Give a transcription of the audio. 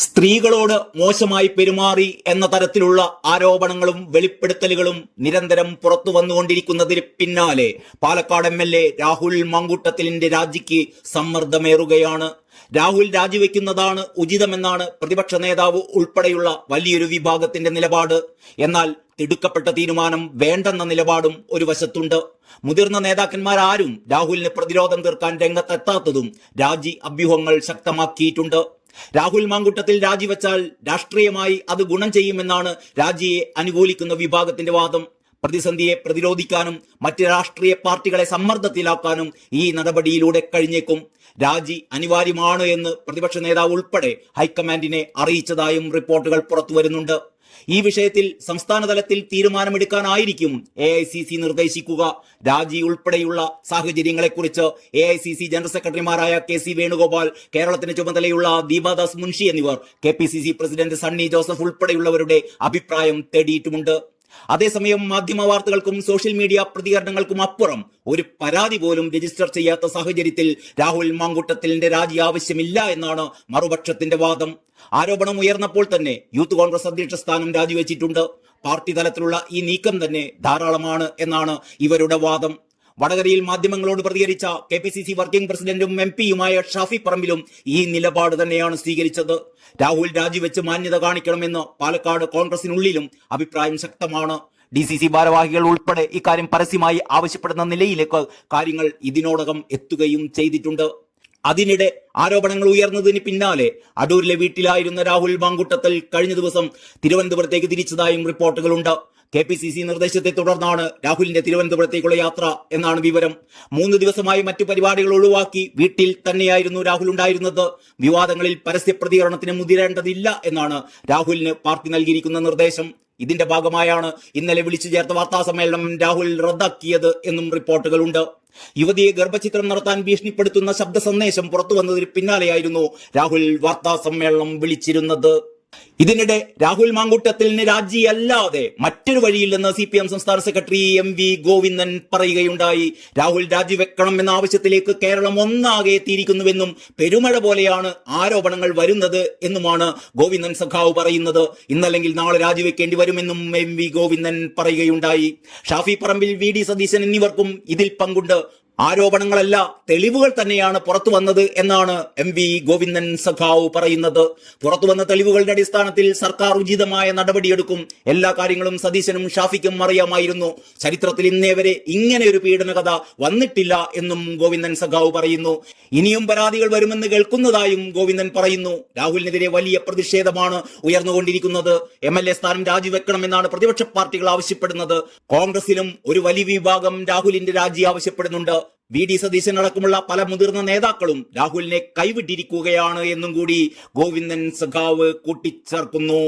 സ്ത്രീകളോട് മോശമായി പെരുമാറി എന്ന തരത്തിലുള്ള ആരോപണങ്ങളും വെളിപ്പെടുത്തലുകളും നിരന്തരം പുറത്തു വന്നുകൊണ്ടിരിക്കുന്നതിന് പിന്നാലെ പാലക്കാട് MLA രാഹുൽ മാങ്കൂട്ടത്തിലിന്റെ രാജിക്ക് സമ്മർദ്ദമേറുകയാണ്. രാഹുൽ രാജിവെക്കുന്നതാണ് ഉചിതമെന്നാണ് പ്രതിപക്ഷ നേതാവ് ഉൾപ്പെടെയുള്ള വലിയൊരു വിഭാഗത്തിന്റെ നിലപാട്. എന്നാൽ തിടുക്കപ്പെട്ട തീരുമാനം വേണ്ടെന്ന നിലപാടും ഒരു വശത്തുണ്ട്. മുതിർന്ന നേതാക്കന്മാരാരും രാഹുലിന് പ്രതിരോധം തീർക്കാൻ രംഗത്തെത്താത്തതും രാജി അഭ്യൂഹങ്ങൾ ശക്തമാക്കിയിട്ടുണ്ട്. രാഹുൽ മാങ്കൂട്ടത്തിൽ രാജിവെച്ചാൽ രാഷ്ട്രീയമായി അത് ഗുണം ചെയ്യുമെന്നാണ് രാജിയെ അനുകൂലിക്കുന്ന വിഭാഗത്തിന്റെ വാദം. പ്രതിസന്ധിയെ പ്രതിരോധിക്കാനും മറ്റ് രാഷ്ട്രീയ പാർട്ടികളെ സമ്മർദ്ദത്തിലാക്കാനും ഈ നടപടിയിലൂടെ കഴിഞ്ഞേക്കും. രാജി അനിവാര്യമാണ് എന്ന് പ്രതിപക്ഷ നേതാവ് ഉൾപ്പെടെ ഹൈക്കമാൻഡിനെ അറിയിച്ചതായും റിപ്പോർട്ടുകൾ പുറത്തുവരുന്നുണ്ട്. ഈ വിഷയത്തിൽ സംസ്ഥാന തലത്തിൽ തീരുമാനമെടുക്കാനായിരിക്കും AICC നിർദ്ദേശിക്കുക. രാജി ഉൾപ്പെടെയുള്ള സാഹചര്യങ്ങളെക്കുറിച്ച് AICC ജനറൽ സെക്രട്ടറിമാരായ KC വേണുഗോപാൽ, കേരളത്തിന് ചുമതലയുള്ള ദീപാദാസ് മുൻഷി എന്നിവർ KPCC പ്രസിഡന്റ് സണ്ണി ജോസഫ് ഉൾപ്പെടെയുള്ളവരുടെ അഭിപ്രായം തേടിയിട്ടുമുണ്ട്. അതേസമയം മാധ്യമ വാർത്തകൾക്കും സോഷ്യൽ മീഡിയ പ്രതികരണങ്ങൾക്കും അപ്പുറം ഒരു പരാതി പോലും രജിസ്റ്റർ ചെയ്യാത്ത സാഹചര്യത്തിൽ രാഹുൽ മാങ്കൂട്ടത്തിലിന്റെ രാജി ആവശ്യമില്ല എന്നാണ് മറുപക്ഷത്തിന്റെ വാദം. ആരോപണം ഉയർന്നപ്പോൾ തന്നെ യൂത്ത് കോൺഗ്രസ് അധ്യക്ഷ സ്ഥാനം രാജിവെച്ചിട്ടുണ്ട്. പാർട്ടി തലത്തിലുള്ള ഈ നീക്കം തന്നെ ധാരാളമാണ് എന്നാണ് ഇവരുടെ വാദം. വടകരയിൽ മാധ്യമങ്ങളോട് പ്രതികരിച്ച KPCC വർക്കിംഗ് പ്രസിഡന്റും MP-യുമായ ഷാഫി പറമ്പിലും ഈ നിലപാട് തന്നെയാണ് സ്വീകരിച്ചത്. രാഹുൽ രാജിവെച്ച് മാന്യത കാണിക്കണമെന്ന് പാലക്കാട് കോൺഗ്രസിനുള്ളിലും അഭിപ്രായം ശക്തമാണ്. DCC ഭാരവാഹികൾ ഉൾപ്പെടെ ഇക്കാര്യം പരസ്യമായി ആവശ്യപ്പെടുന്ന നിലയിലേക്ക് കാര്യങ്ങൾ ഇതിനോടകം എത്തുകയും ചെയ്തിട്ടുണ്ട്. അതിനിടെ ആരോപണങ്ങൾ ഉയർന്നതിന് പിന്നാലെ അടൂരിലെ വീട്ടിലായിരുന്ന രാഹുൽ മാങ്കൂട്ടത്തിൽ കഴിഞ്ഞ ദിവസം തിരുവനന്തപുരത്തേക്ക് തിരിച്ചതായും റിപ്പോർട്ടുകളുണ്ട്. KPCC നിർദ്ദേശത്തെ തുടർന്നാണ് രാഹുലിന്റെ തിരുവനന്തപുരത്തേക്കുള്ള യാത്ര എന്നാണ് വിവരം. 3 ദിവസമായി മറ്റു പരിപാടികൾ ഒഴിവാക്കി വീട്ടിൽ തന്നെയായിരുന്നു രാഹുൽ ഉണ്ടായിരുന്നത്. വിവാദങ്ങളിൽ പരസ്യ പ്രതികരണത്തിന് മുതിരേണ്ടതില്ല എന്നാണ് രാഹുലിന് പാർട്ടി നൽകിയിരിക്കുന്ന നിർദ്ദേശം. ഇതിന്റെ ഭാഗമായാണ് ഇന്നലെ വിളിച്ചു ചേർത്ത വാർത്താ സമ്മേളനം രാഹുൽ റദ്ദാക്കിയത് എന്നും റിപ്പോർട്ടുകളുണ്ട്. യുവതിയെ ഗർഭചിത്രം നടത്താൻ ഭീഷണിപ്പെടുത്തുന്ന ശബ്ദ സന്ദേശം പുറത്തു വന്നതിന് പിന്നാലെയായിരുന്നു രാഹുൽ വാർത്താ സമ്മേളനം വിളിച്ചിരുന്നത്. ഇതിനിടെ രാഹുൽ മാങ്കൂട്ടത്തിലിന് രാജിയല്ലാതെ മറ്റൊരു വഴിയില്ലെന്ന് CPM സംസ്ഥാന സെക്രട്ടറി MV ഗോവിന്ദൻ പറയുകയുണ്ടായി. രാഹുൽ രാജിവെക്കണം എന്ന ആവശ്യത്തിലേക്ക് കേരളം ഒന്നാകെ എത്തിയിരിക്കുന്നുവെന്നും പെരുമഴ പോലെയാണ് ആരോപണങ്ങൾ വരുന്നത് എന്നുമാണ് ഗോവിന്ദൻ സഖാവ് പറയുന്നത്. ഇന്നല്ലെങ്കിൽ നാളെ രാജിവെക്കേണ്ടി വരുമെന്നും MV ഗോവിന്ദൻ പറയുകയുണ്ടായി. ഷാഫി പറമ്പിൽ, VD സതീശൻ എന്നിവർക്കും ഇതിൽ പങ്കുണ്ട്. ആരോപണങ്ങളല്ല, തെളിവുകൾ തന്നെയാണ് പുറത്തു വന്നത് എന്നാണ് MV ഗോവിന്ദൻ സഖാവ് പറയുന്നത്. പുറത്തുവന്ന തെളിവുകളുടെ അടിസ്ഥാനത്തിൽ സർക്കാർ ഉചിതമായ നടപടിയെടുക്കും. എല്ലാ കാര്യങ്ങളും സതീശനും ഷാഫിക്കും അറിയാമായിരുന്നു. ചരിത്രത്തിൽ ഇന്നേ വരെ ഇങ്ങനെ ഒരു പീഡന കഥ വന്നിട്ടില്ല എന്നും ഗോവിന്ദൻ സഖാവ് പറയുന്നു. ഇനിയും പരാതികൾ വരുമെന്ന് കേൾക്കുന്നതായും ഗോവിന്ദൻ പറയുന്നു. രാഹുലിനെതിരെ വലിയ പ്രതിഷേധമാണ് ഉയർന്നുകൊണ്ടിരിക്കുന്നത്. MLA സ്ഥാനം രാജിവെക്കണമെന്നാണ് പ്രതിപക്ഷ പാർട്ടികൾ ആവശ്യപ്പെടുന്നത്. കോൺഗ്രസിലും ഒരു വലിയ വിഭാഗം രാഹുലിന്റെ രാജി ആവശ്യപ്പെടുന്നുണ്ട്. VD സതീശൻ അടക്കമുള്ള പല മുതിർന്ന നേതാക്കളും രാഹുലിനെ കൈവിട്ടിരിക്കുകയാണ് എന്നും കൂടി ഗോവിന്ദൻ സഖാവ് കൂട്ടിച്ചേർക്കുന്നു.